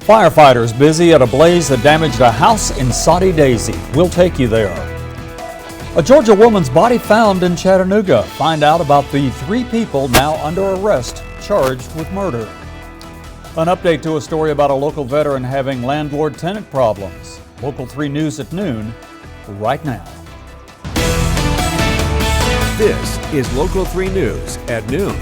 Firefighters busy at a blaze that damaged a house in Soddy Daisy. We'll take you there. A Georgia woman's body found in Chattanooga. Find out about the 3 people now under arrest charged with murder. An update to a story about a local veteran having landlord-tenant problems. Local 3 News at noon, right now. This is Local 3 News at noon.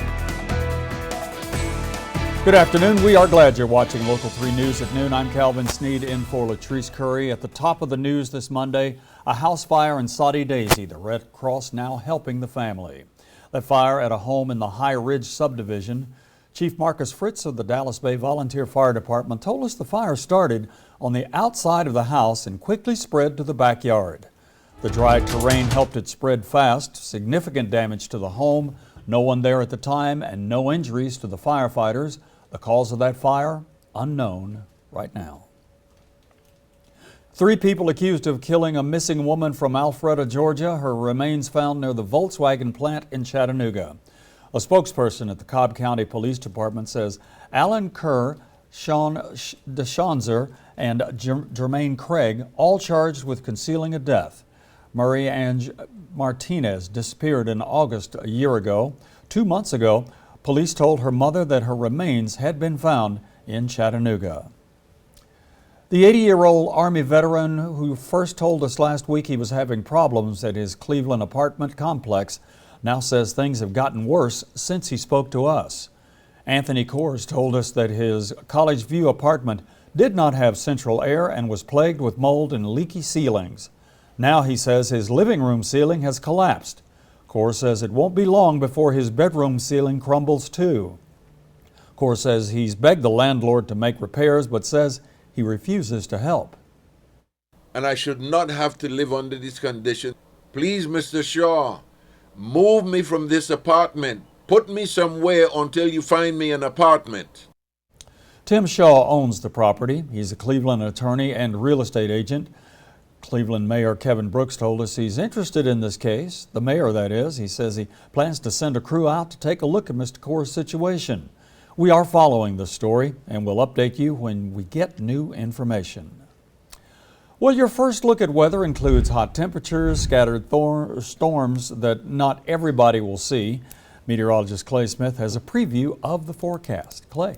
Good afternoon. We are glad you're watching Local 3 News at noon. I'm Calvin Sneed in for Latrice Curry. At the top of the news this Monday, a house fire in Soddy Daisy. The Red Cross now helping the family. That fire at a home in the High Ridge subdivision. Chief Marcus Fritz of the Dallas Bay Volunteer Fire Department told us the fire started on the outside of the house and quickly spread to the backyard. The dry terrain helped it spread fast. Significant damage to the home. No one there at the time and no injuries to the firefighters. The cause of that fire, unknown right now. 3 people accused of killing a missing woman from Alpharetta, Georgia. Her remains found near the Volkswagen plant in Chattanooga. A spokesperson at the Cobb County Police Department says Alan Kerr, Sean DeShonzer, and Jermaine Craig, all charged with concealing a death. Murray Ange Martinez disappeared in August a year ago. 2 months ago, police told her mother that her remains had been found in Chattanooga. The 80-year-old Army veteran who first told us last week he was having problems at his Cleveland apartment complex now says things have gotten worse since he spoke to us. Anthony Kors told us that his College View apartment did not have central air and was plagued with mold and leaky ceilings. Now he says his living room ceiling has collapsed. Kors says it won't be long before his bedroom ceiling crumbles too. Kors says he's begged the landlord to make repairs but says he refuses to help. And I should not have to live under these conditions. Please, Mr. Shaw, move me from this apartment. Put me somewhere until you find me an apartment. Tim Shaw owns the property. He's a Cleveland attorney and real estate agent. Cleveland Mayor Kevin Brooks told us he's interested in this case. The mayor, that is. He says he plans to send a crew out to take a look at Mr. Kors' situation. We are following this story and we'll update you when we get new information. Well, your first look at weather includes hot temperatures, scattered storms that not everybody will see. Meteorologist Clay Smith has a preview of the forecast. Clay.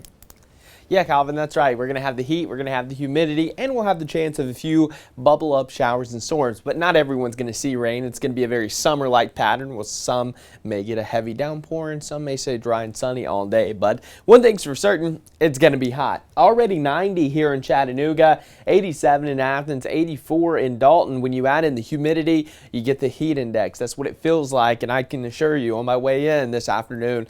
Yeah, Calvin, that's right. We're going to have the heat, we're going to have the humidity, and we'll have the chance of a few bubble-up showers and storms. But not everyone's going to see rain. It's going to be a very summer-like pattern, with some may get a heavy downpour and some may stay dry and sunny all day. But one thing's for certain, it's going to be hot. Already 90 here in Chattanooga, 87 in Athens, 84 in Dalton. When you add in the humidity, you get the heat index. That's what it feels like, and I can assure you on my way in this afternoon,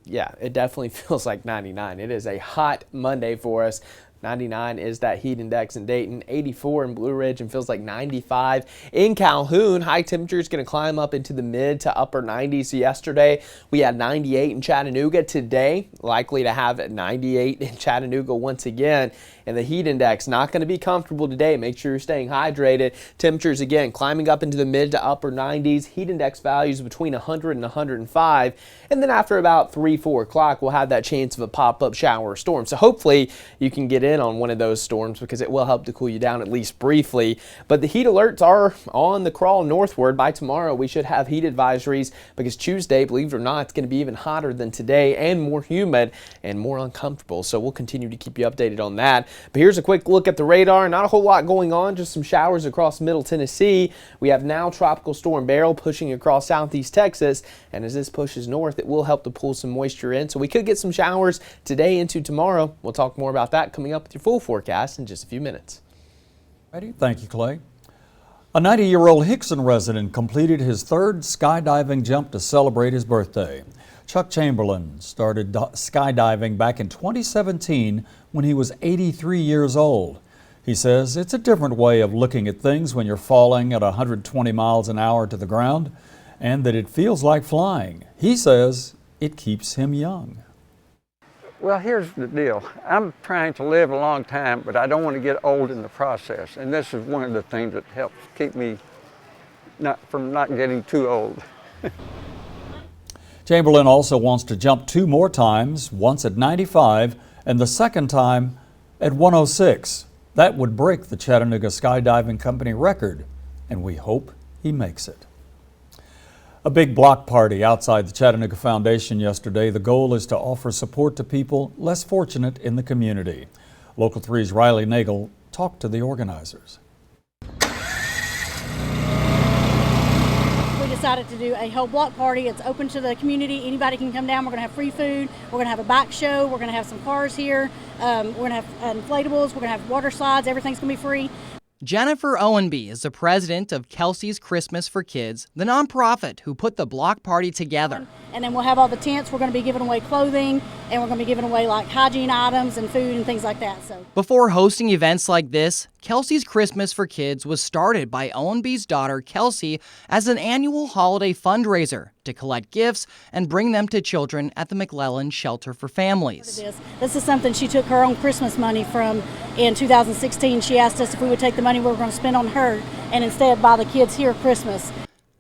yeah, it definitely feels like 99. It is a hot Monday for us. 99 is that heat index in Dayton, 84 in Blue Ridge, and feels like 95 in Calhoun. High temperature is going to climb up into the mid to upper 90s. Yesterday, we had 98 in Chattanooga. Today, likely to have 98 in Chattanooga once again. And the heat index not going to be comfortable today. Make sure you're staying hydrated. Temperatures, again, climbing up into the mid to upper 90s. Heat index values between 100 and 105. And then after about 3, 4 o'clock, we'll have that chance of a pop-up shower or storm. So hopefully you can get in on one of those storms because it will help to cool you down at least briefly. But the heat alerts are on the crawl northward. By tomorrow, we should have heat advisories because Tuesday, believe it or not, it's going to be even hotter than today and more humid and more uncomfortable. So we'll continue to keep you updated on that. But here's a quick look at the radar. Not a whole lot going on, just some showers across Middle Tennessee. We have now Tropical Storm Beryl pushing across southeast Texas. And as this pushes north, it will help to pull some moisture in. So we could get some showers today into tomorrow. We'll talk more about that coming up with your full forecast in just a few minutes. Ready? Thank you, Clay. A 90-year-old Hickson resident completed his 3rd skydiving jump to celebrate his birthday. Chuck Chamberlain started skydiving back in 2017 when he was 83 years old. He says it's a different way of looking at things when you're falling at 120 miles an hour to the ground, and that it feels like flying. He says it keeps him young. Well, here's the deal. I'm trying to live a long time, but I don't want to get old in the process. And this is one of the things that helps keep me from not getting too old. Chamberlain also wants to jump 2 more times, once at 95 and the second time At 106, that would break the Chattanooga Skydiving Company record, and we hope he makes it. A big block party outside the Chattanooga Foundation yesterday. The goal is to offer support to people less fortunate in the community. Local 3's Riley Nagel talked to the organizers. We decided to do a whole block party. It's open to the community. Anybody can come down. We're going to have free food. We're going to have a bike show. We're going to have some cars here. We're going to have inflatables. We're going to have water slides. Everything's going to be free. Jennifer Owenby is the president of Kelsey's Christmas for Kids, the nonprofit who put the block party together. And then we'll have all the tents. We're going to be giving away clothing, and we're going to be giving away like hygiene items and food and things like that. So before hosting events like this, Kelsey's Christmas for Kids was started by Owenby's daughter Kelsey as an annual holiday fundraiser to collect gifts and bring them to children at the McClellan Shelter for Families. This is something she took her own Christmas money from in 2016. She asked us if we would take the money we were going to spend on her and instead buy the kids here Christmas.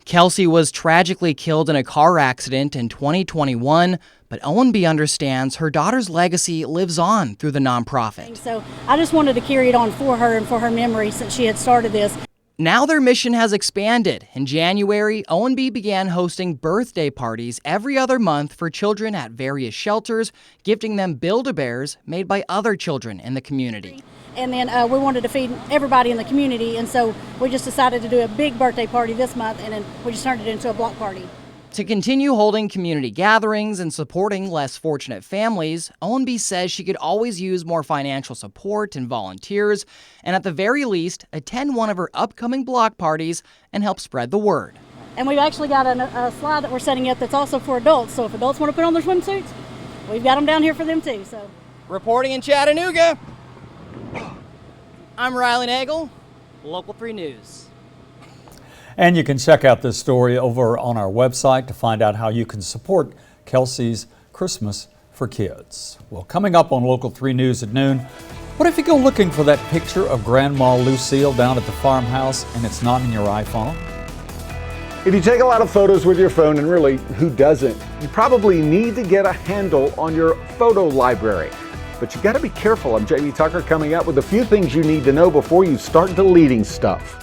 Kelsey was tragically killed in a car accident in 2021, but Owenby understands her daughter's legacy lives on through the nonprofit. So I just wanted to carry it on for her and for her memory since she had started this. Now their mission has expanded. In January, Owenby began hosting birthday parties every other month for children at various shelters, gifting them Build-A-Bears made by other children in the community. And then we wanted to feed everybody in the community, and so we just decided to do a big birthday party this month, and then we just turned it into a block party. To continue holding community gatherings and supporting less fortunate families, Owenby says she could always use more financial support and volunteers, and at the very least, attend one of her upcoming block parties and help spread the word. And we've actually got a slide that we're setting up that's also for adults, so if adults want to put on their swimsuits, we've got them down here for them too. So, reporting in Chattanooga, I'm Riley Nagel, Local 3 News. And you can check out this story over on our website to find out how you can support Kelsey's Christmas for Kids. Well, coming up on Local 3 News at noon, what if you go looking for that picture of Grandma Lucille down at the farmhouse and it's not in your iPhone? If you take a lot of photos with your phone, and really, who doesn't, you probably need to get a handle on your photo library. But you gotta be careful. I'm Jamie Tucker coming up with a few things you need to know before you start deleting stuff.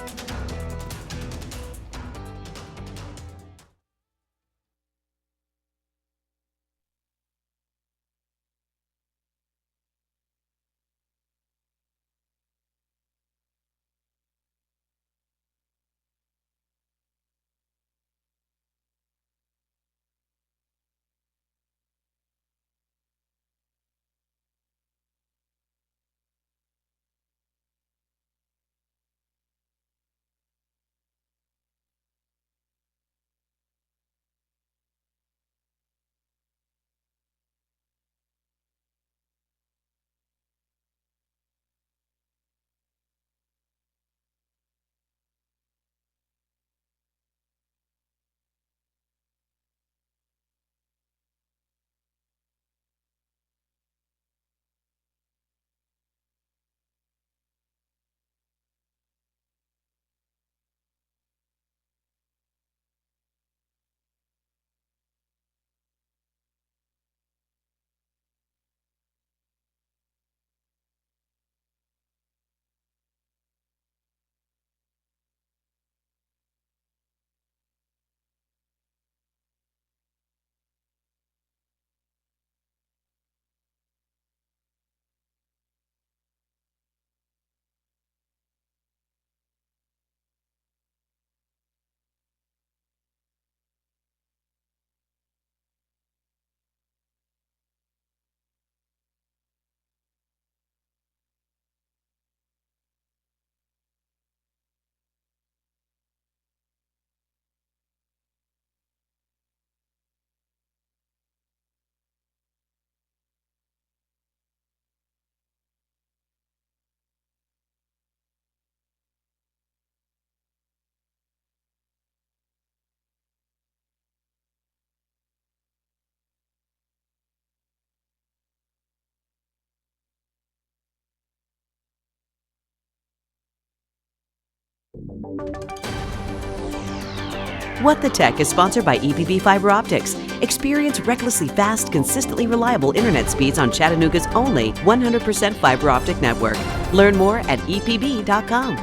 What the Tech is sponsored by EPB Fiber Optics. Experience recklessly fast, consistently reliable internet speeds on Chattanooga's only 100% fiber optic network. Learn more at epb.com.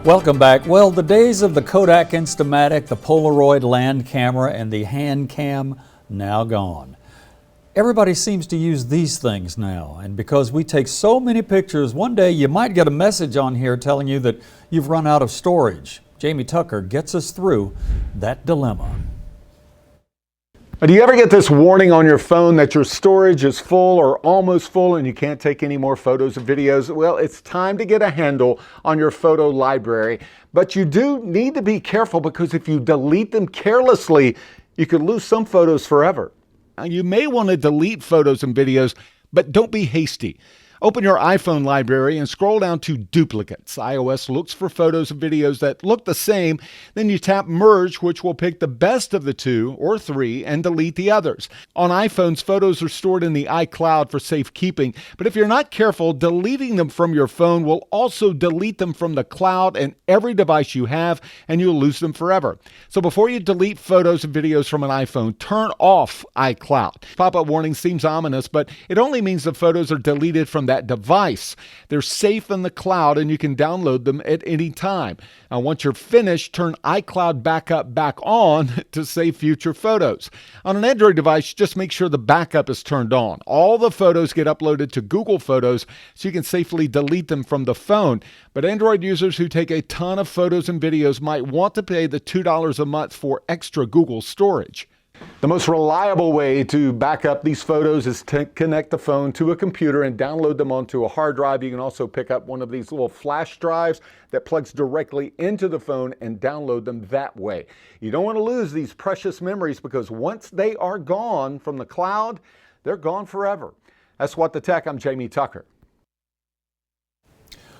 Welcome back. Well, the days of the Kodak Instamatic, the Polaroid land camera, and the hand cam now gone. Everybody seems to use these things now, and because we take so many pictures, one day you might get a message on here telling you that you've run out of storage. Jamie Tucker gets us through that dilemma. Do you ever get this warning on your phone that your storage is full or almost full and you can't take any more photos or videos? Well, it's time to get a handle on your photo library. But you do need to be careful, because if you delete them carelessly, you could lose some photos forever. Now, you may want to delete photos and videos, but don't be hasty. Open your iPhone library and scroll down to Duplicates. iOS looks for photos and videos that look the same. Then you tap Merge, which will pick the best of the two or three and delete the others. On iPhones, photos are stored in the iCloud for safekeeping, but if you're not careful, deleting them from your phone will also delete them from the cloud and every device you have, and you'll lose them forever. So before you delete photos and videos from an iPhone, turn off iCloud. Pop-up warning seems ominous, but it only means the photos are deleted from that device. They're safe in the cloud and you can download them at any time. Now, once you're finished, turn iCloud Backup back on to save future photos. On an Android device, just make sure the backup is turned on. All the photos get uploaded to Google Photos so you can safely delete them from the phone. But Android users who take a ton of photos and videos might want to pay the $2 a month for extra Google storage. The most reliable way to back up these photos is to connect the phone to a computer and download them onto a hard drive. You can also pick up one of these little flash drives that plugs directly into the phone and download them that way. You don't want to lose these precious memories, because once they are gone from the cloud, they're gone forever. That's What the Tech. I'm Jamie Tucker.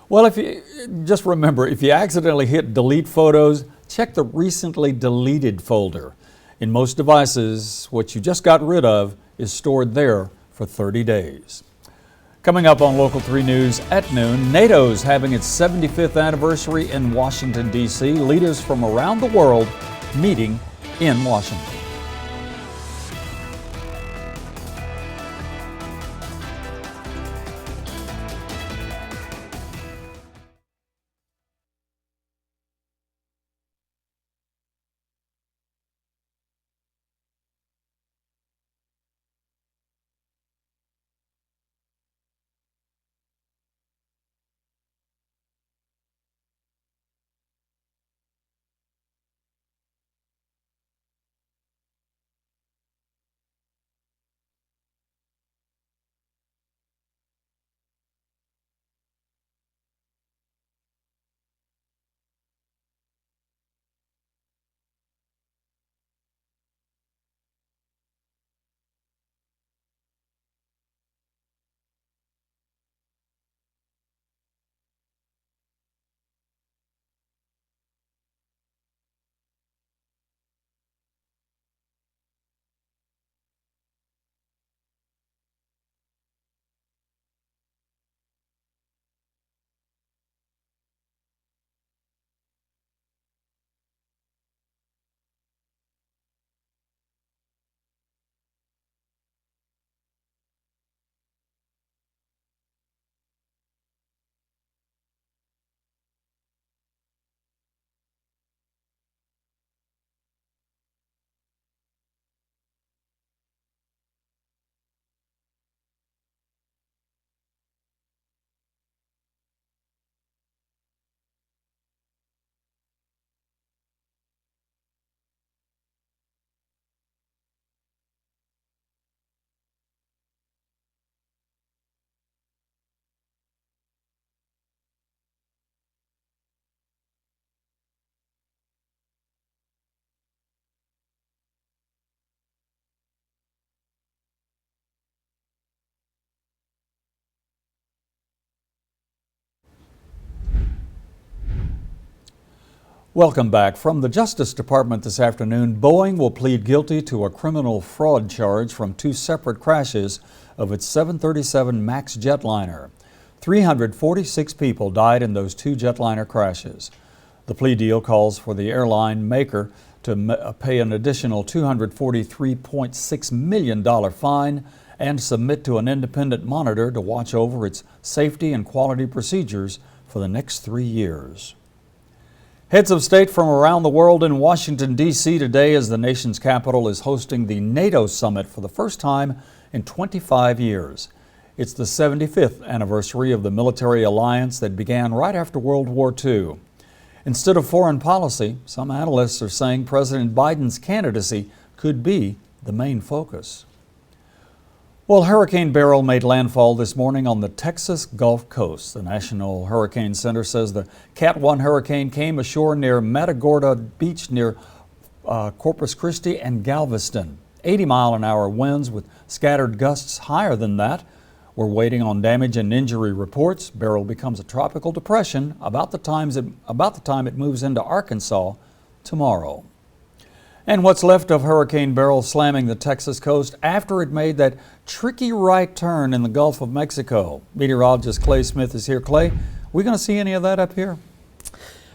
Well, if you just remember, if you accidentally hit delete photos, check the recently deleted folder. In most devices, what you just got rid of is stored there for 30 days. Coming up on Local 3 News at noon, NATO's having its 75th anniversary in Washington, D.C. Leaders from around the world meeting in Washington. Welcome back. From the Justice Department this afternoon, Boeing will plead guilty to a criminal fraud charge from two separate crashes of its 737 MAX jetliner. 346 people died in those two jetliner crashes. The plea deal calls for the airline maker to pay an additional $243.6 million fine and submit to an independent monitor to watch over its safety and quality procedures for the next 3 years. Heads of state from around the world in Washington, D.C. today as the nation's capital is hosting the NATO summit for the first time in 25 years. It's the 75th anniversary of the military alliance that began right after World War II. Instead of foreign policy, some analysts are saying President Biden's candidacy could be the main focus. Well, Hurricane Beryl made landfall this morning on the Texas Gulf Coast. The National Hurricane Center says the Cat 1 hurricane came ashore near Matagorda Beach near Corpus Christi and Galveston. 80-mile-an-hour winds with scattered gusts higher than that. We're waiting on damage and injury reports. Beryl becomes a tropical depression about the time it moves into Arkansas tomorrow. And what's left of Hurricane Beryl slamming the Texas coast after it made that tricky right turn in the Gulf of Mexico. Meteorologist Clay Smith is here. Clay, we going to see any of that up here?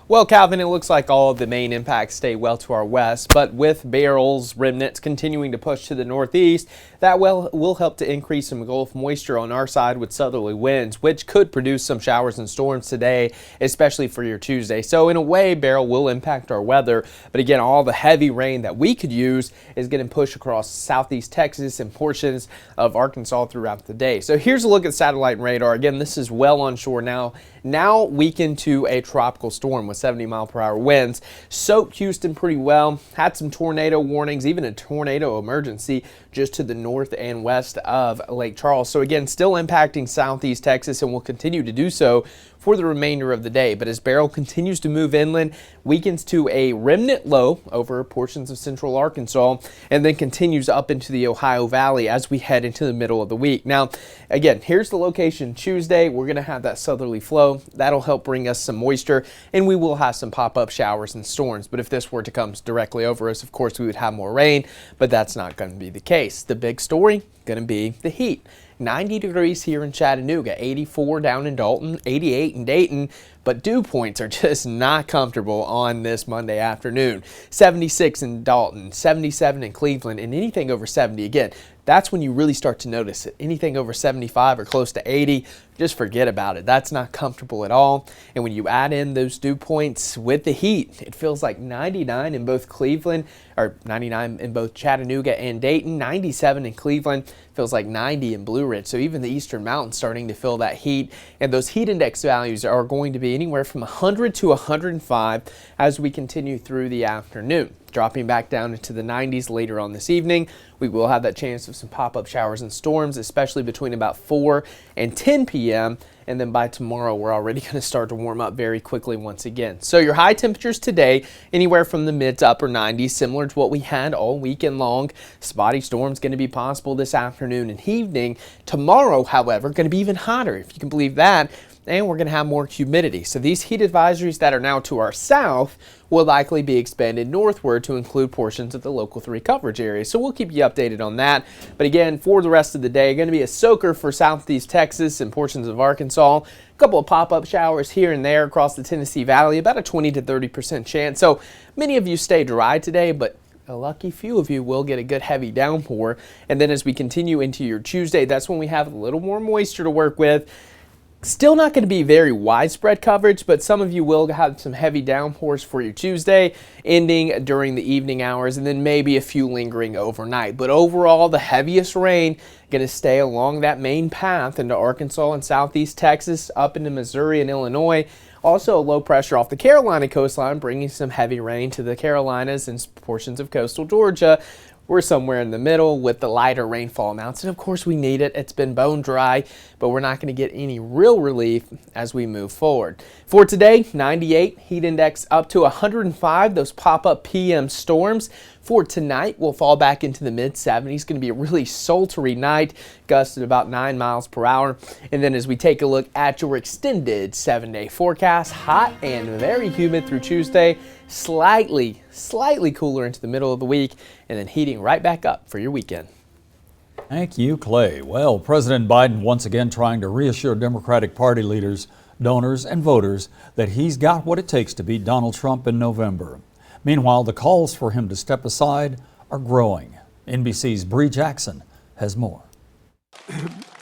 Well, Calvin, it looks like all of the main impacts stay well to our west, but with Beryl's remnants continuing to push to the northeast, that will help to increase some Gulf moisture on our side with southerly winds, which could produce some showers and storms today, especially for your Tuesday. So in a way, Beryl will impact our weather, but again, all the heavy rain that we could use is going to push across southeast Texas and portions of Arkansas throughout the day. So here's a look at satellite and radar. Again, this is well onshore now weakened to a tropical storm with 70-mile-per-hour winds. Soaked Houston pretty well, had some tornado warnings, even a tornado emergency just to the north and west of Lake Charles. So again, still impacting southeast Texas and will continue to do so for the remainder of the day. But as Beryl continues to move inland, weakens to a remnant low over portions of central Arkansas and then continues up into the Ohio Valley as we head into the middle of the week. Now, again, here's the location Tuesday. We're going to have that southerly flow. That'll help bring us some moisture, and we will have some pop-up showers and storms. But if this were to come directly over us, of course, we would have more rain, but that's not going to be the case. The big story going to be the heat. 90 degrees here in Chattanooga, 84 down in Dalton, 88 in Dayton, but dew points are just not comfortable on this Monday afternoon. 76 in Dalton, 77 in Cleveland, and anything over 70 again. That's when you really start to notice it. Anything over 75 or close to 80, just forget about it. That's not comfortable at all. And when you add in those dew points with the heat, it feels like 99 in both Cleveland, or 99 in both Chattanooga and Dayton, 97 in Cleveland, feels like 90 in Blue Ridge. So even the Eastern Mountains starting to feel that heat. And those heat index values are going to be anywhere from 100 to 105 as we continue through the afternoon. Dropping back down into the 90s later on this evening. We will have that chance of some pop-up showers and storms, especially between about 4 and 10 p.m. And then by tomorrow, we're already going to start to warm up very quickly once again. So your high temperatures today, anywhere from the mid to upper 90s, similar to what we had all weekend long. Spotty storms going to be possible this afternoon and evening. Tomorrow, however, going to be even hotter, if you can believe that. And we're going to have more humidity. So these heat advisories that are now to our south will likely be expanded northward to include portions of the local 3 coverage area. So we'll keep you updated on that. But again, for the rest of the day, going to be a soaker for southeast Texas and portions of Arkansas. A couple of pop-up showers here and there across the Tennessee Valley, about a 20 to 30% chance. So many of you stay dry today, but a lucky few of you will get a good heavy downpour. And then as we continue into your Tuesday, that's when we have a little more moisture to work with. Still not going to be very widespread coverage, but some of you will have some heavy downpours for your Tuesday, ending during the evening hours, and then maybe a few lingering overnight. But overall, the heaviest rain going to stay along that main path into Arkansas and southeast Texas, up into Missouri and Illinois. Also, a low pressure off the Carolina coastline, bringing some heavy rain to the Carolinas and portions of coastal Georgia. We're somewhere in the middle with the lighter rainfall amounts, and of course we need it. It's been bone dry, but we're not going to get any real relief as we move forward. For today, 98, heat index up to 105, those pop-up PM storms. For tonight, we'll fall back into the mid-70s. Going to be a really sultry night, gusts at about 9 miles per hour. And then as we take a look at your extended 7-day forecast, hot and very humid through Tuesday, slightly cooler into the middle of the week, and then heating right back up for your weekend. Thank you, Clay. Well, President Biden once again trying to reassure Democratic Party leaders, donors, and voters that he's got what it takes to beat Donald Trump in November. Meanwhile, the calls for him to step aside are growing. NBC's Bree Jackson has more.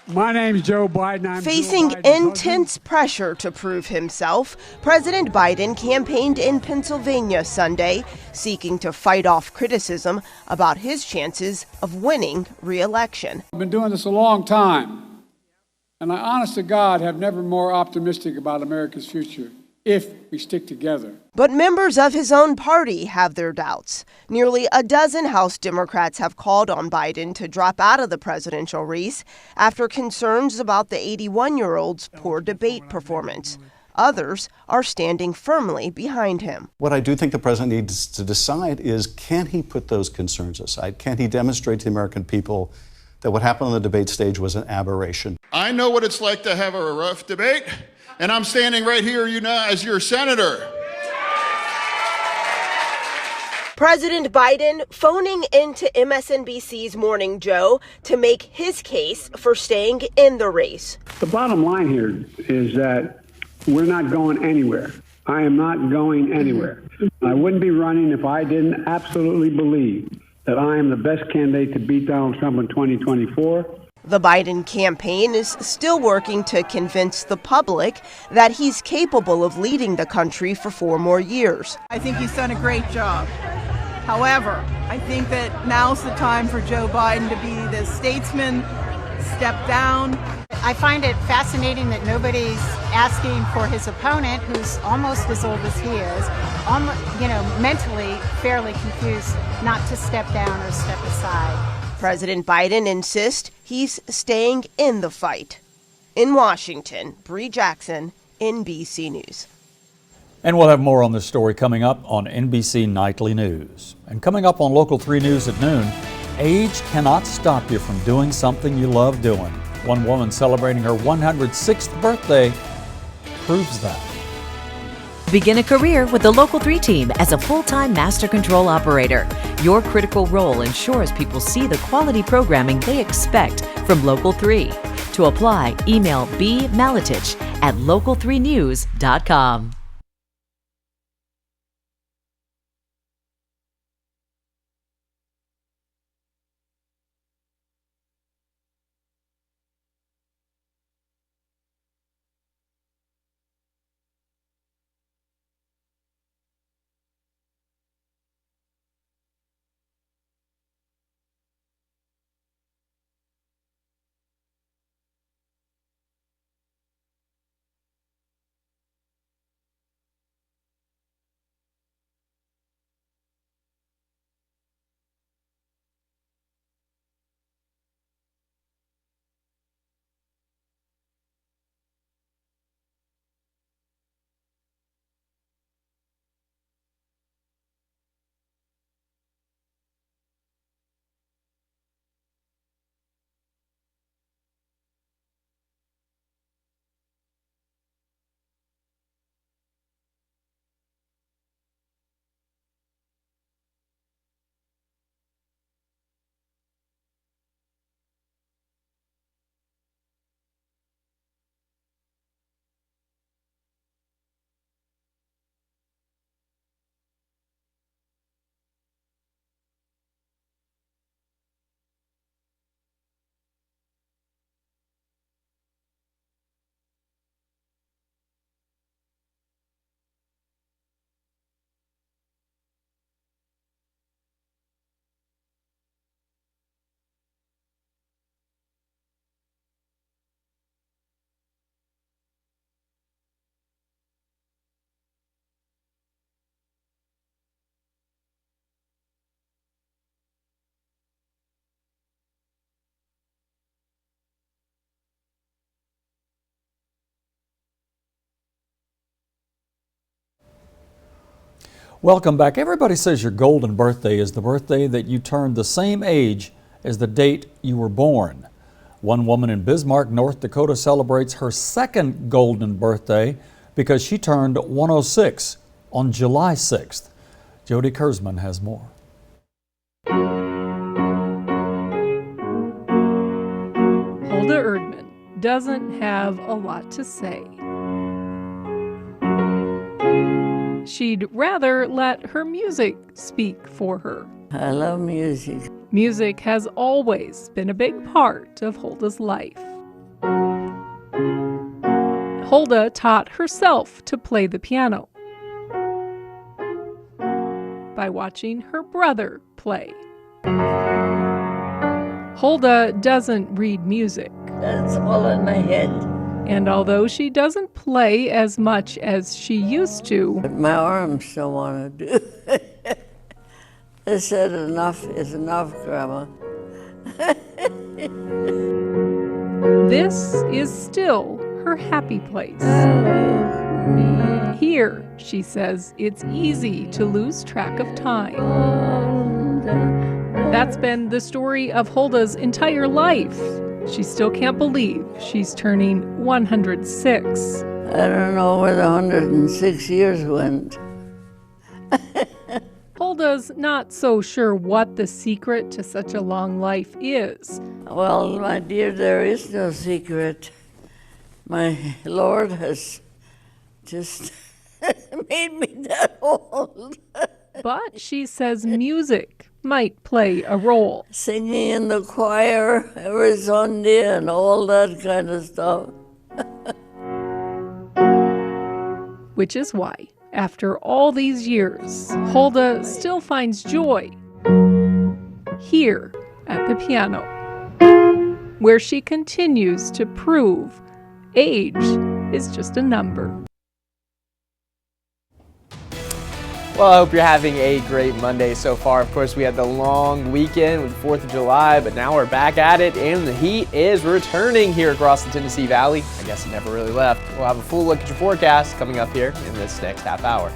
My name's Joe Biden. Facing intense pressure to prove himself, President Biden campaigned in Pennsylvania Sunday, seeking to fight off criticism about his chances of winning re-election. I've been doing this a long time, and I, honest to God, have never been more optimistic about America's future if we stick together. But members of his own party have their doubts. Nearly a dozen House Democrats have called on Biden to drop out of the presidential race after concerns about the 81-year-old's poor debate performance. Others are standing firmly behind him. What I do think the president needs to decide is, can he put those concerns aside? Can he demonstrate to the American people that what happened on the debate stage was an aberration? I know what it's like to have a rough debate, and I'm standing right here, as your senator. President Biden phoning into MSNBC's Morning Joe to make his case for staying in the race. The bottom line here is that we're not going anywhere. I am not going anywhere. I wouldn't be running if I didn't absolutely believe that I am the best candidate to beat Donald Trump in 2024. The Biden campaign is still working to convince the public that he's capable of leading the country for 4 more years. I think he's done a great job. However, I think that now's the time for Joe Biden to be the statesman, step down. I find it fascinating that nobody's asking for his opponent, who's almost as old as he is, mentally fairly confused, not to step down or step aside. President Biden insists he's staying in the fight. In Washington, Bree Jackson, NBC News. And we'll have more on this story coming up on NBC Nightly News. And coming up on Local 3 News at noon, age cannot stop you from doing something you love doing. One woman celebrating her 106th birthday proves that. Begin a career with the Local 3 team as a full-time master control operator. Your critical role ensures people see the quality programming they expect from Local 3. To apply, email bmaletich@local3news.com. Welcome back. Everybody says your golden birthday is the birthday that you turned the same age as the date you were born. One woman in Bismarck, North Dakota celebrates her second golden birthday because she turned 106 on July 6th. Jody Kurzman has more. Hulda Erdman doesn't have a lot to say. she'd rather let her music speak for her. I love music. Music has always been a big part of Hulda's life. Hulda taught herself to play the piano by watching her brother play. Hulda doesn't read music. That's all in my head. And although she doesn't play as much as she used to, But my arms don't want to do it. They said enough is enough, Grandma. this is still her happy place. Here, she says, it's easy to lose track of time. That's been the story of Hulda's entire life. She still can't believe she's turning 106. I don't know where the 106 years went. Hulda's not so sure what the secret to such a long life is. Well, my dear, there is no secret. My Lord has just made me that old. But she says music might play a role. Singing in the choir every Sunday and all that kind of stuff. Which is why, after all these years, Hulda still finds joy here at the piano, where she continues to prove age is just a number. Well, I hope you're having a great Monday so far. Of course, we had the long weekend with the 4th of July, but now we're back at it, and the heat is returning here across the Tennessee Valley. I guess it never really left. We'll have a full look at your forecast coming up here in this next half hour.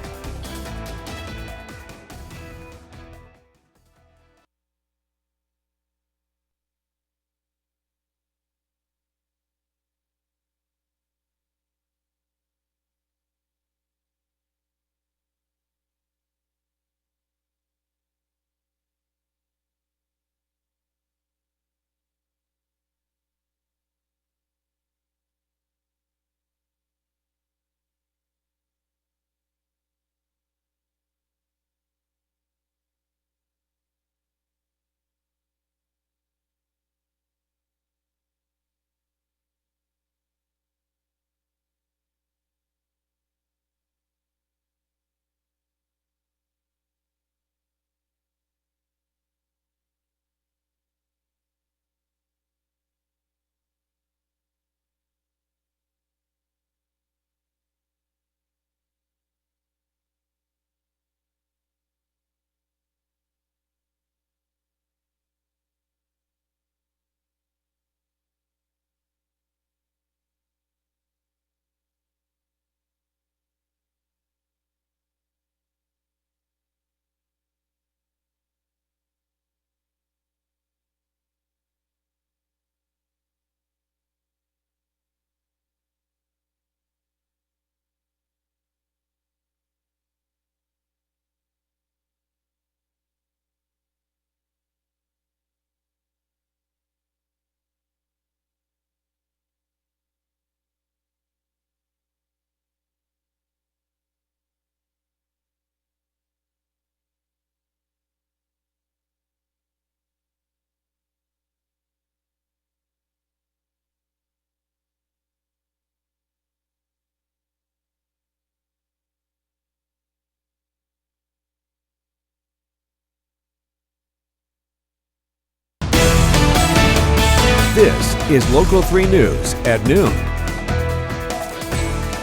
This is Local 3 News at noon.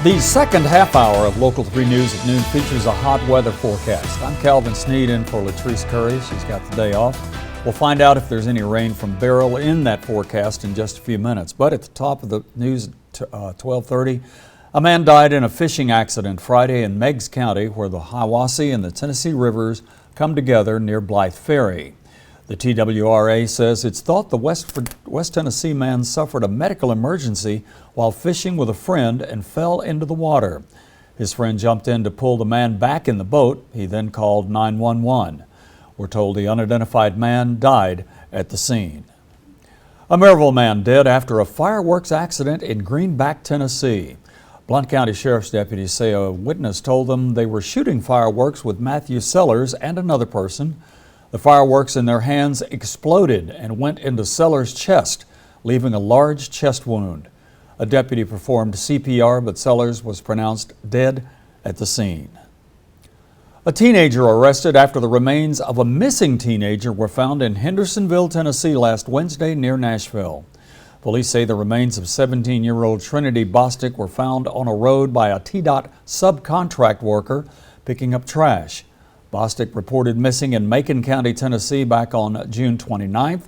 The second half hour of Local 3 News at noon features a hot weather forecast. I'm Calvin Sneed in for Latrice Curry. She's got the day off. We'll find out if there's any rain from Beryl in that forecast in just a few minutes. But at the top of the news at 12:30, a man died in a fishing accident Friday in Meigs County, where the Hiwassee and the Tennessee rivers come together near Blythe Ferry. The TWRA says it's thought the West Tennessee man suffered a medical emergency while fishing with a friend and fell into the water. His friend jumped in to pull the man back in the boat. He then called 911. We're told the unidentified man died at the scene. A Maryville man dead after a fireworks accident in Greenback, Tennessee. Blount County Sheriff's deputies say a witness told them they were shooting fireworks with Matthew Sellers and another person. The fireworks in their hands exploded and went into Sellers' chest, leaving a large chest wound. A deputy performed CPR, but Sellers was pronounced dead at the scene. A teenager arrested after the remains of a missing teenager were found in Hendersonville, Tennessee last Wednesday near Nashville. Police say the remains of 17-year-old Trinity Bostic were found on a road by a TDOT subcontract worker picking up trash. Bostic reported missing in Macon County, Tennessee back on June 29th.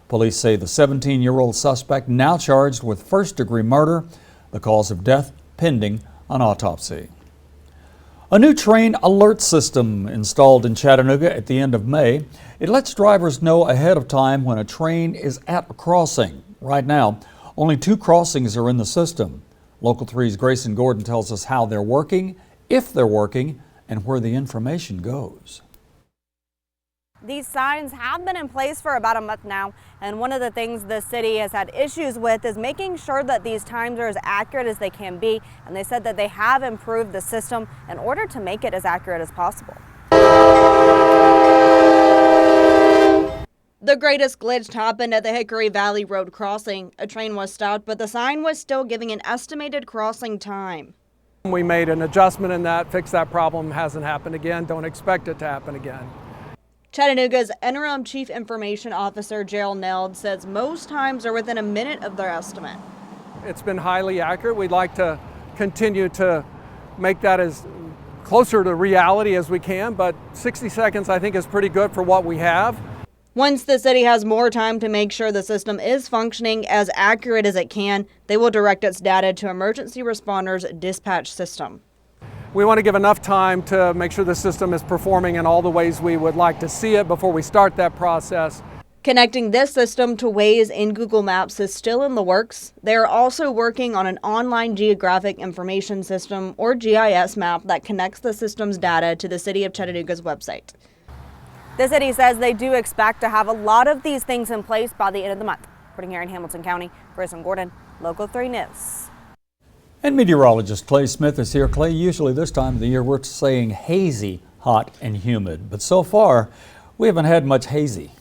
Police say the 17-year-old suspect now charged with first-degree murder, the cause of death pending an autopsy. A new train alert system installed in Chattanooga at the end of May. It lets drivers know ahead of time when a train is at a crossing. Right now, only 2 crossings are in the system. Local 3's Grayson Gordon tells us how they're working, if they're working, and where the information goes. These signs have been in place for about a month now, and one of the things the city has had issues with is making sure that these times are as accurate as they can be, and they said that they have improved the system in order to make it as accurate as possible. The greatest glitch happened at the Hickory Valley Road crossing. A train was stopped, but the sign was still giving an estimated crossing time. We made an adjustment in that, fixed that problem, hasn't happened again, don't expect it to happen again. Chattanooga's interim chief information officer, Gerald Neld, says most times are within a minute of their estimate. It's been highly accurate. We'd like to continue to make that as closer to reality as we can, but 60 seconds I think is pretty good for what we have. Once the city has more time to make sure the system is functioning as accurate as it can, they will direct its data to emergency responders' dispatch system. We want to give enough time to make sure the system is performing in all the ways we would like to see it before we start that process. Connecting this system to Waze in Google Maps is still in the works. They are also working on an online geographic information system, or GIS map, that connects the system's data to the City of Chattanooga's website. The city says they do expect to have a lot of these things in place by the end of the month. Reporting here in Hamilton County, Grayson Gordon, Local 3 News. And meteorologist Clay Smith is here. Clay, usually this time of the year we're saying hazy, hot, and humid. But so far, we haven't had much hazy.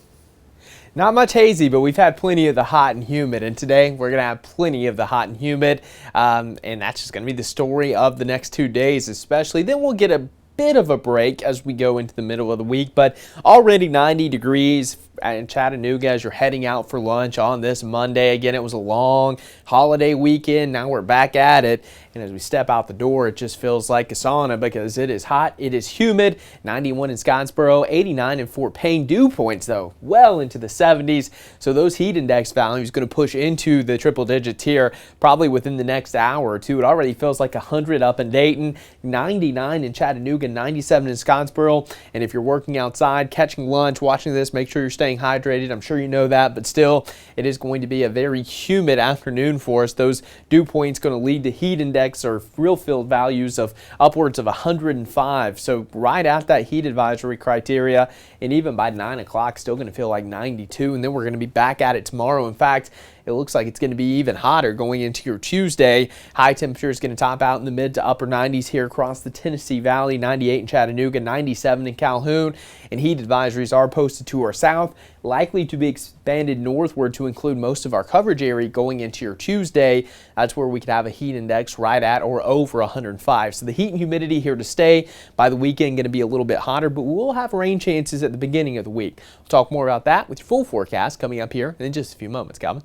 Not much hazy, but we've had plenty of the hot and humid. And today we're going to have plenty of the hot and humid. And that's just going to be the story of the next 2 days especially. Then we'll get a bit of a break as we go into the middle of the week, but already 90 degrees in Chattanooga as you're heading out for lunch on this Monday. Again, it was a long holiday weekend. Now we're back at it. And as we step out the door, it just feels like a sauna because it is hot, it is humid. 91 in Scottsboro, 89 in Fort Payne. Dew points, though, well into the 70s. So those heat index values going to push into the triple-digit tier probably within the next hour or two. It already feels like 100 up in Dayton, 99 in Chattanooga, 97 in Scottsboro. And if you're working outside, catching lunch, watching this, make sure you're staying hydrated. I'm sure you know that, but still, it is going to be a very humid afternoon for us. Those dew points going to lead to heat index or real field values of upwards of 105. So right at that heat advisory criteria, and even by 9 o'clock, still going to feel like 92. And then we're going to be back at it tomorrow. In fact, it looks like it's going to be even hotter going into your Tuesday. High temperature is going to top out in the mid to upper 90s here across the Tennessee Valley, 98 in Chattanooga, 97 in Calhoun. And heat advisories are posted to our south, likely to be expanded northward to include most of our coverage area going into your Tuesday. That's where we could have a heat index right at or over 105. So the heat and humidity here to stay. By the weekend, going to be a little bit hotter, but we will have rain chances at the beginning of the week. We'll talk more about that with your full forecast coming up here in just a few moments. Calvin.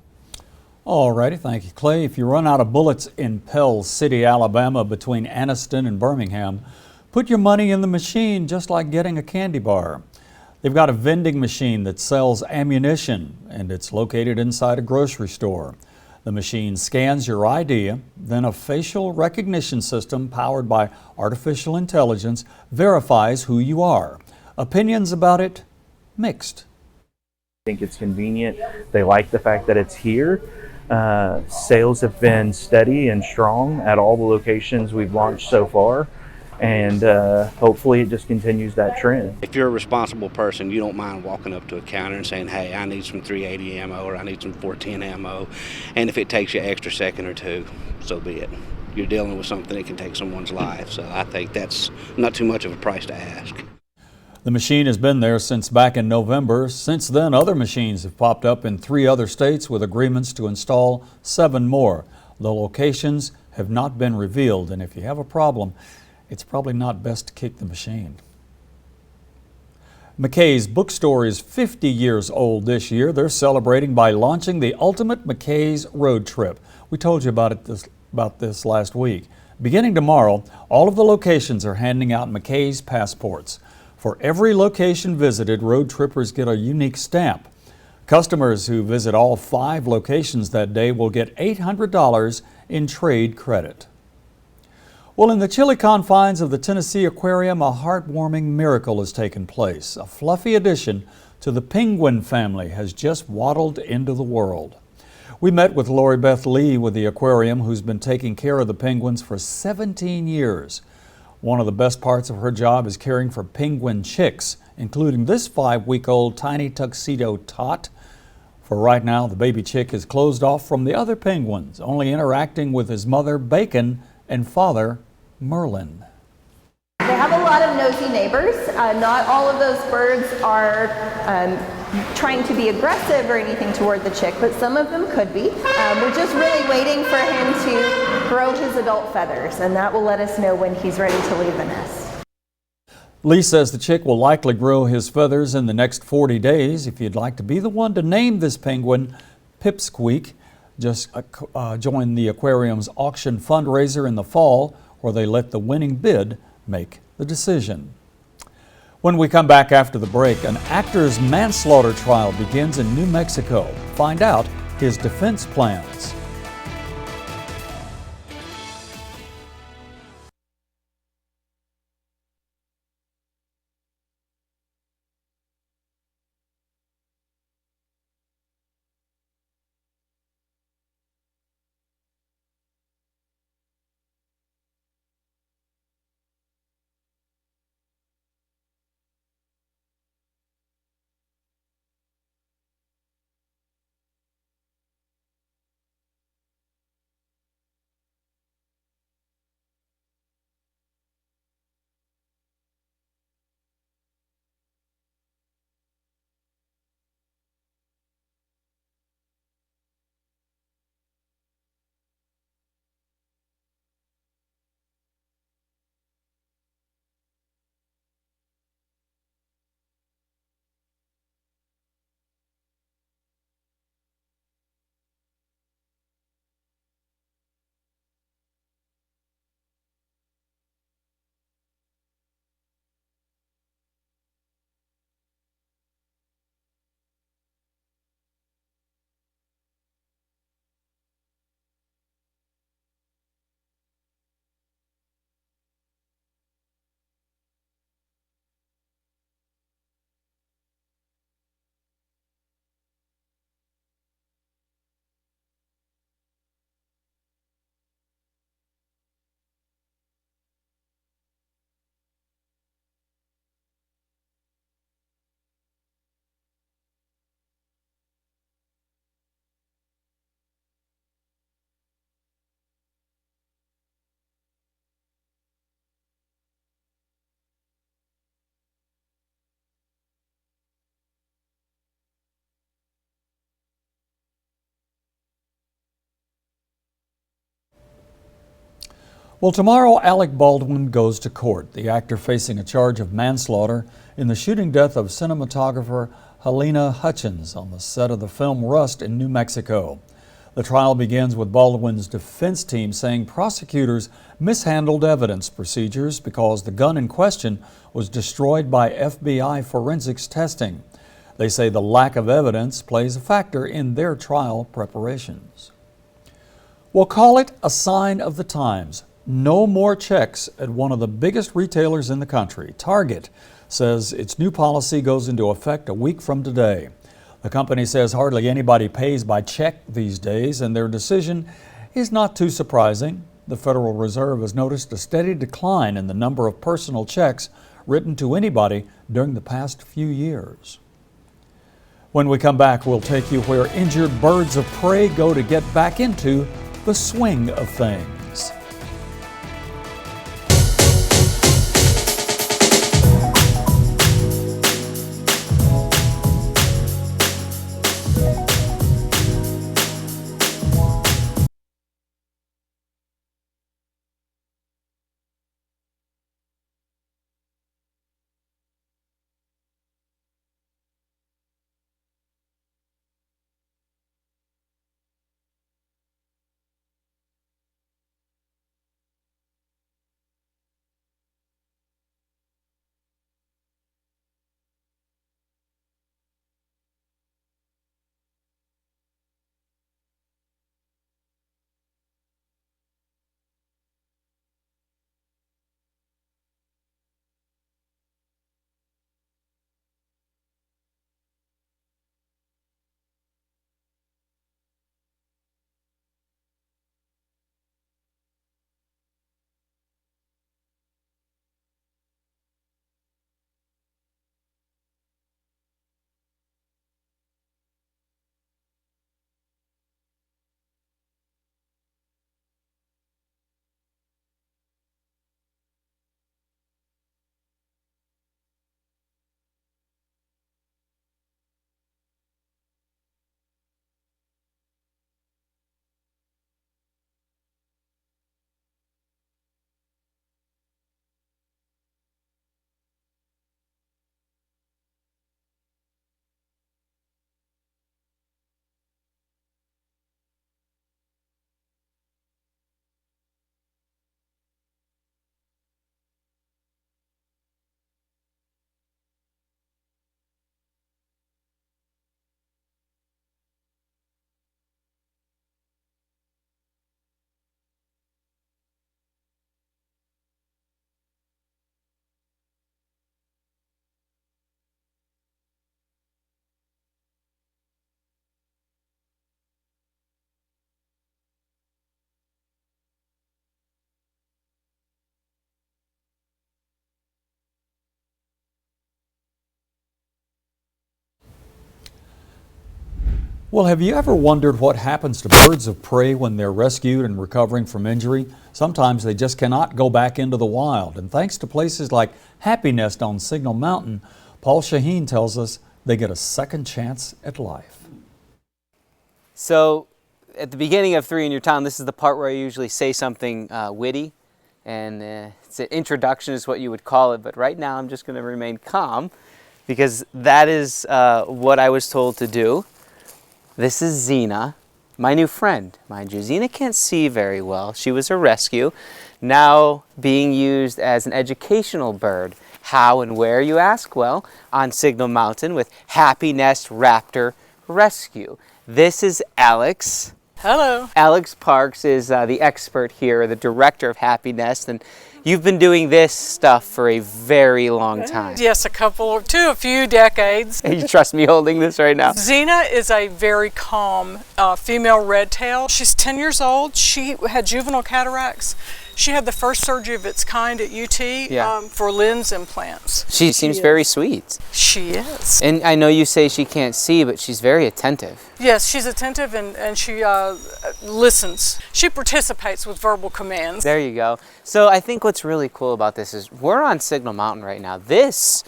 All righty, thank you, Clay. If you run out of bullets in Pell City, Alabama, between Anniston and Birmingham, put your money in the machine just like getting a candy bar. They've got a vending machine that sells ammunition, and it's located inside a grocery store. The machine scans your ID, then a facial recognition system powered by artificial intelligence verifies who you are. Opinions about it? Mixed. I think it's convenient. They like the fact that it's here. Sales have been steady and strong at all the locations we've launched so far, and hopefully it just continues that trend. If you're a responsible person, you don't mind walking up to a counter and saying, hey, I need some 380 ammo or I need some 410 ammo, and if it takes you an extra second or two, so be it. you're dealing with something that can take someone's life. So I think that's not too much of a price to ask. The machine has been there since back in November. Since then, other machines have popped up in 3 other states with agreements to install 7 more. The locations have not been revealed, and if you have a problem, it's probably not best to kick the machine. McKay's bookstore is 50 years old this year. They're celebrating by launching the Ultimate McKay's Road Trip. We told you about this last week. Beginning tomorrow, all of the locations are handing out McKay's passports. For every location visited, road trippers get a unique stamp. Customers who visit all 5 locations that day will get $800 in trade credit. Well, in the chilly confines of the Tennessee Aquarium, a heartwarming miracle has taken place. A fluffy addition to the penguin family has just waddled into the world. We met with Lori Beth Lee with the aquarium, who's been taking care of the penguins for 17 years. One of the best parts of her job is caring for penguin chicks, including this 5-week-old tiny tuxedo tot. For right now, the baby chick is closed off from the other penguins, only interacting with his mother, Bacon, and father, Merlin. They have a lot of nosy neighbors. Not all of those birds are trying to be aggressive or anything toward the chick, but some of them could be. We're just really waiting for him to grow his adult feathers, and that will let us know when he's ready to leave the nest. Lee says the chick will likely grow his feathers in the next 40 days. If you'd like to be the one to name this penguin Pipsqueak, just join the aquarium's auction fundraiser in the fall, where they let the winning bid make the decision. When we come back after the break, an actor's manslaughter trial begins in New Mexico. Find out his defense plans. Well, tomorrow, Alec Baldwin goes to court. The actor facing a charge of manslaughter in the shooting death of cinematographer Helena Hutchins on the set of the film Rust in New Mexico. The trial begins with Baldwin's defense team saying prosecutors mishandled evidence procedures because the gun in question was destroyed by FBI forensics testing. They say the lack of evidence plays a factor in their trial preparations. We'll call it a sign of the times. No more checks at one of the biggest retailers in the country. Target says its new policy goes into effect a week from today. The company says hardly anybody pays by check these days, and their decision is not too surprising. The Federal Reserve has noticed a steady decline in the number of personal checks written to anybody during the past few years. When we come back, we'll take you where injured birds of prey go to get back into the swing of things. Well, have you ever wondered what happens to birds of prey when they're rescued and recovering from injury? Sometimes they just cannot go back into the wild. And thanks to places like Happy Nest on Signal Mountain, Paul Shaheen tells us they get a second chance at life. So at the beginning of 3 in Your Town, this is the part where I usually say something witty. And it's an introduction is what you would call it. But right now I'm just going to remain calm because that is what I was told to do. This is Xena, my new friend. Mind you, Xena can't see very well. She was a rescue, now being used as an educational bird. How and where, you ask? Well, on Signal Mountain with Happy Nest Raptor Rescue. This is Alex. Hello. Alex Parks is the expert here, the director of Happy Nest, and you've been doing this stuff for a very long time. Yes, a few decades. You trust me holding this right now? Xena is a very calm female red tail. She's 10 years old. She had juvenile cataracts. She had the first surgery of its kind at UT for lens implants. She seems very sweet. She is. And I know you say she can't see, but she's very attentive. Yes, she's attentive and she listens. She participates with verbal commands. There you go. So I think what's really cool about this is we're on Signal Mountain right now. This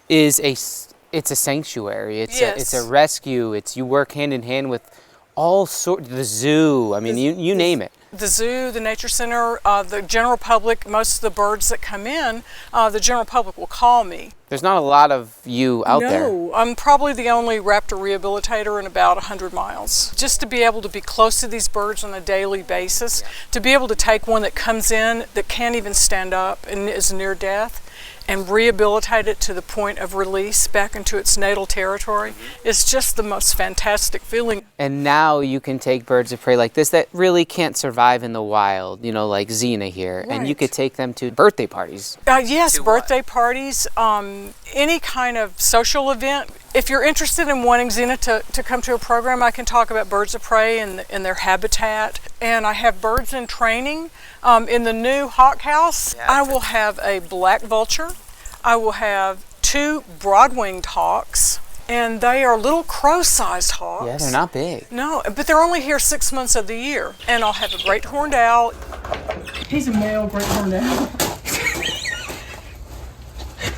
is it's a sanctuary. It's a rescue. You work hand in hand with all sorts, the zoo. I mean, you name it. The zoo, the nature center, the general public, most of the birds that come in, the general public will call me. There's not a lot of you out there. No, I'm probably the only raptor rehabilitator in about 100 miles. Just to be able to be close to these birds on a daily basis, to be able to take one that comes in that can't even stand up and is near death, and rehabilitate it to the point of release back into its natal territory is just the most fantastic feeling. And now you can take birds of prey like this that really can't survive in the wild, you know, like Xena here, and you could take them to birthday parties. Yes, birthday parties, any kind of social event. If you're interested in wanting Xena to come to a program, I can talk about birds of prey and their habitat. And I have birds in training. In the new hawk house, I will have a black vulture. I will have 2 broad-winged hawks, and they are little crow-sized hawks. Yeah, they're not big. No, but they're only here 6 months of the year. And I'll have a great horned owl. He's a male great horned owl.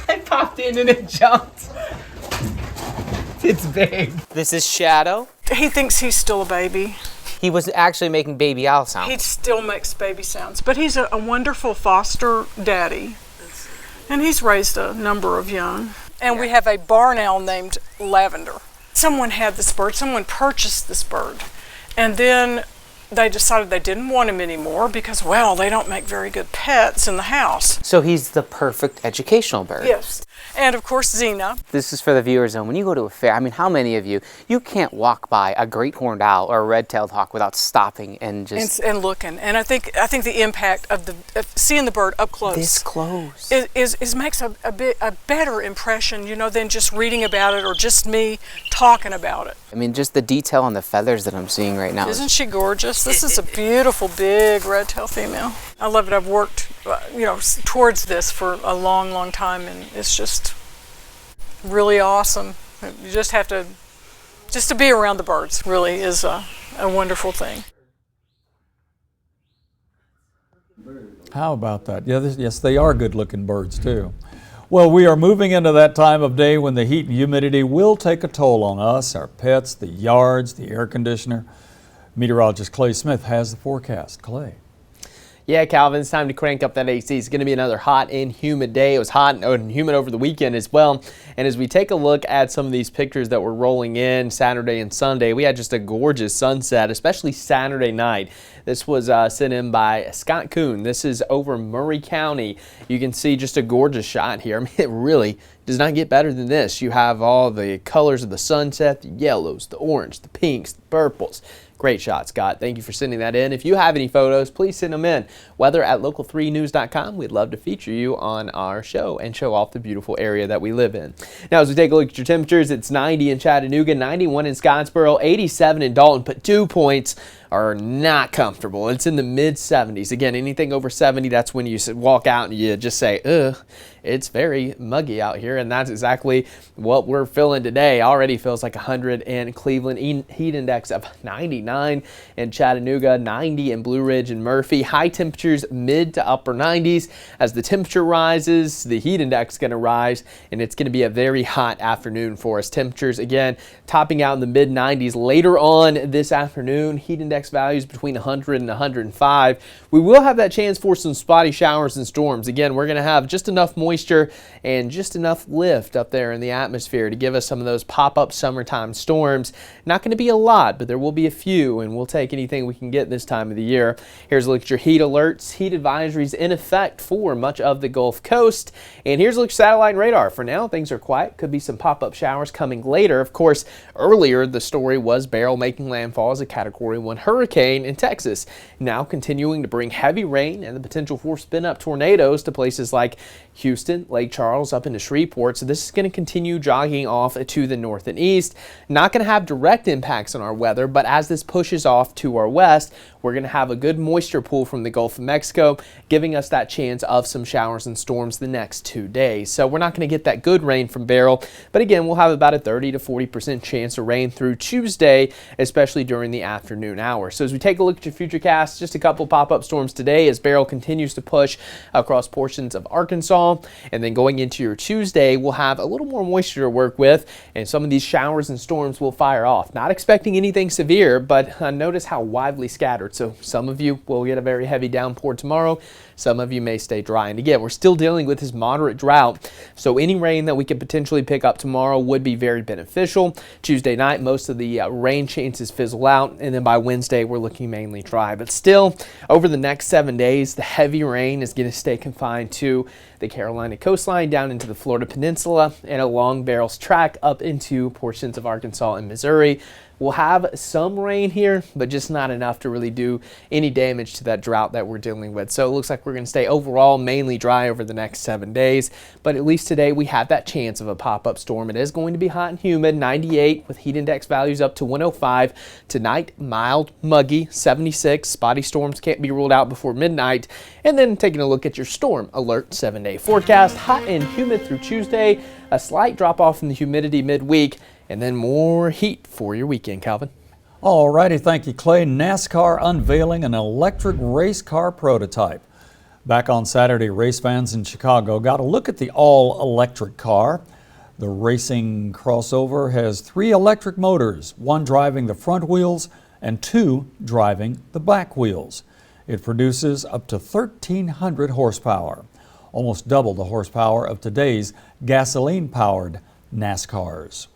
I popped in and it jumped. It's big. This is Shadow. He thinks he's still a baby. He was actually making baby owl sounds. He still makes baby sounds, but he's a wonderful foster daddy. And he's raised a number of young. And we have a barn owl named Lavender. Someone had this bird, someone purchased this bird. And then they decided they didn't want him anymore because, well, they don't make very good pets in the house. So he's the perfect educational bird. Yes. And of course, Xena. This is for the viewers zone. When you go to a fair, I mean, how many of you can't walk by a great horned owl or a red-tailed hawk without stopping and just and looking. And I think the impact of seeing the bird up close, this close, is makes a better impression, you know, than just reading about it or just me talking about it. I mean, just the detail on the feathers that I'm seeing right now. Isn't she gorgeous? This is a beautiful big red-tailed female. I love it. I've worked, towards this for a long, long time, and it's just really awesome. You just have to, just to be around the birds really is a wonderful thing. How about that? Yes, they are good-looking birds, too. Well, we are moving into that time of day when the heat and humidity will take a toll on us, our pets, the yards, the air conditioner. Meteorologist Clay Smith has the forecast. Clay. Yeah, Calvin, it's time to crank up that AC. It's going to be another hot and humid day. It was hot and humid over the weekend as well. And as we take a look at some of these pictures that were rolling in Saturday and Sunday, we had just a gorgeous sunset, especially Saturday night. This was sent in by Scott Kuhn. This is over Murray County. You can see just a gorgeous shot here. I mean, it really does not get better than this. You have all the colors of the sunset, the yellows, the orange, the pinks, the purples. Great shot, Scott. Thank you for sending that in. If you have any photos, please send them in. Weather at local3news.com. We'd love to feature you on our show and show off the beautiful area that we live in. Now, as we take a look at your temperatures, it's 90 in Chattanooga, 91 in Scottsboro, 87 in Dalton, but 2 points are not comfortable. It's in the mid 70s. Again, anything over 70, that's when you walk out and you just say, ugh, it's very muggy out here. And that's exactly what we're feeling today. Already feels like 100 in Cleveland, heat index of 99 in Chattanooga, 90 in Blue Ridge and Murphy. High temperatures mid to upper 90s. As the temperature rises, the heat index is going to rise, and it's going to be a very hot afternoon for us. Temperatures again topping out in the mid 90s later on this afternoon. Heat index values between 100 and 105. We will have that chance for some spotty showers and storms. Again, we're going to have just enough moisture and just enough lift up there in the atmosphere to give us some of those pop-up summertime storms. Not going to be a lot, but there will be a few, and we'll take anything we can get this time of the year. Here's a look at your heat alerts, heat advisories in effect for much of the Gulf Coast. And here's a look at satellite and radar. For now, things are quiet. Could be some pop-up showers coming later. Of course, earlier the story was Beryl making landfall as a Category 1 hurricane in Texas. Now continuing to bring heavy rain and the potential for spin-up tornadoes to places like Houston, Lake Charles, up into Shreveport. So this is going to continue jogging off to the north and east. Not going to have direct impacts on our weather, but as this pushes off to our west, we're going to have a good moisture pool from the Gulf of Mexico, giving us that chance of some showers and storms the next 2 days. So we're not going to get that good rain from Beryl, but again, we'll have about a 30 to 40% chance of rain through Tuesday, especially during the afternoon hours. So as we take a look at your futurecast, just a couple pop-up storms today as Beryl continues to push across portions of Arkansas. And then going into your Tuesday, we'll have a little more moisture to work with, and some of these showers and storms will fire off. Not expecting anything severe, but notice how widely scattered. So some of you will get a very heavy downpour tomorrow. Some of you may stay dry. And again, we're still dealing with this moderate drought, so any rain that we could potentially pick up tomorrow would be very beneficial. Tuesday night, most of the rain chances fizzle out, and then by Wednesday, we're looking mainly dry. But still, over the next 7 days, the heavy rain is going to stay confined to the Carolina coastline, down into the Florida Peninsula, and along Beryl's track up into portions of Arkansas and Missouri. We'll have some rain here, but just not enough to really do any damage to that drought that we're dealing with. So it looks like we're going to stay overall mainly dry over the next 7 days. But at least today we have that chance of a pop-up storm. It is going to be hot and humid, 98 with heat index values up to 105. Tonight, mild, muggy, 76. Spotty storms can't be ruled out before midnight. And then taking a look at your storm alert 7-day forecast, hot and humid through Tuesday. A slight drop off in the humidity midweek, and then more heat for your weekend, Calvin. All righty, thank you, Clay. NASCAR unveiling an electric race car prototype. Back on Saturday, race fans in Chicago got a look at the all-electric car. The racing crossover has 3 electric motors, 1 driving the front wheels and 2 driving the back wheels. It produces up to 1,300 horsepower, almost double the horsepower of today's gasoline-powered NASCARs.